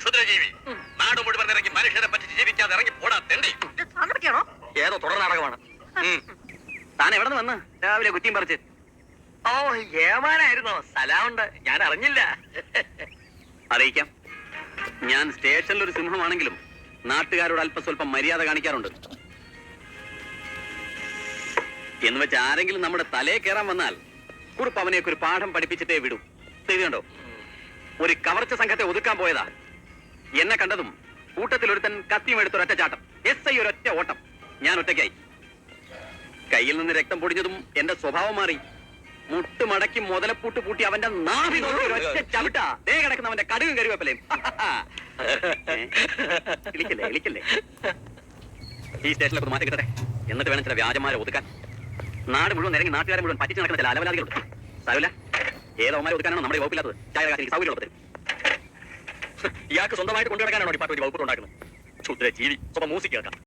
ക്ഷുദ്രജീവി നാട് മുഴുവൻ ഇറങ്ങി മനുഷ്യരെ പറ്റി ജീവിക്കാതെ ഇറങ്ങി പോടാ തെണ്ടി. ഏതോ തുടർ നാടകമാണ്. താൻ എവിടെ നിന്ന് വന്ന് രാവിലെ കുറ്റിയും പറിച്ച്? ഓ, ഏമാനായിരുന്നോ? സ്ഥലമുണ്ട്, ഞാൻ അറിഞ്ഞില്ല. അറിയിക്കാം, ഞാൻ സ്റ്റേഷനിൽ ഒരു സിംഹമാണെങ്കിലും നാട്ടുകാരോട് അല്പസ്വല്പം മര്യാദ കാണിക്കാറുണ്ട്. എന്ന് വെച്ച് ആരെങ്കിലും നമ്മുടെ തലയെ കയറാൻ വന്നാൽ കുറിപ്പ് അവനെയൊക്കെ ഒരു പാഠം പഠിപ്പിച്ചിട്ടേ വിടൂ. ശരിയുണ്ടോ? ഒരു കവർച്ച സംഘത്തെ ഒതുക്കാൻ പോയതാ. എന്നെ കണ്ടതും കൂട്ടത്തിൽ ഒരുത്തൻ കത്തിയും എടുത്തൊരൊറ്റ ചാട്ടം. SI ഒരൊറ്റ ഓട്ടം. ഞാൻ ഒറ്റയ്ക്കായി. കയ്യിൽ നിന്ന് രക്തം പൊടിഞ്ഞതും എന്റെ സ്വഭാവം മാറി. മുട്ടുമടക്കി മുതലപ്പൂട്ട് പൂട്ടി അവന്റെ നാഭി നോക്കി ഒറ്റ ചവിട്ടാ. ദേ കിടക്കുന്ന അവന്റെ കടുകും കരുവേപ്പലയും. ഇളിക്കല്ലേ ഇളിക്കല്ലേ. ഈ സ്റ്റേഷനിലൊക്കെ മാറ്റി കിട്ടട്ടെ, എന്നിട്ട് വേണം ചില വ്യാജന്മാരെ ഒതുക്കാൻ. നാട് മുഴുവൻ ഇറങ്ങി നാട്ടുകാരെ മുഴുവൻ പറ്റിച്ച് നടക്കുന്ന ചില അലവലാദികളുണ്ട്. സാരമില്ല, ഏതവന്മാരെ ഒതുക്കാനാണോ നമ്മുടെ വകുപ്പില്ലാത്തത്? ചായ കാശിന് സൗകര്യമുള്ളത്. ഇയാൾക്ക് സ്വന്തമായിട്ട് കൊണ്ടുനടക്കാനാണോ ഡിപ്പാർട്ട്മെന്റ് വകുപ്പ് ഉണ്ടാക്കുന്നത്? ക്ഷുദ്ര ജീവി. സ്വന്തം മ്യൂസിക് കേൾക്കാം.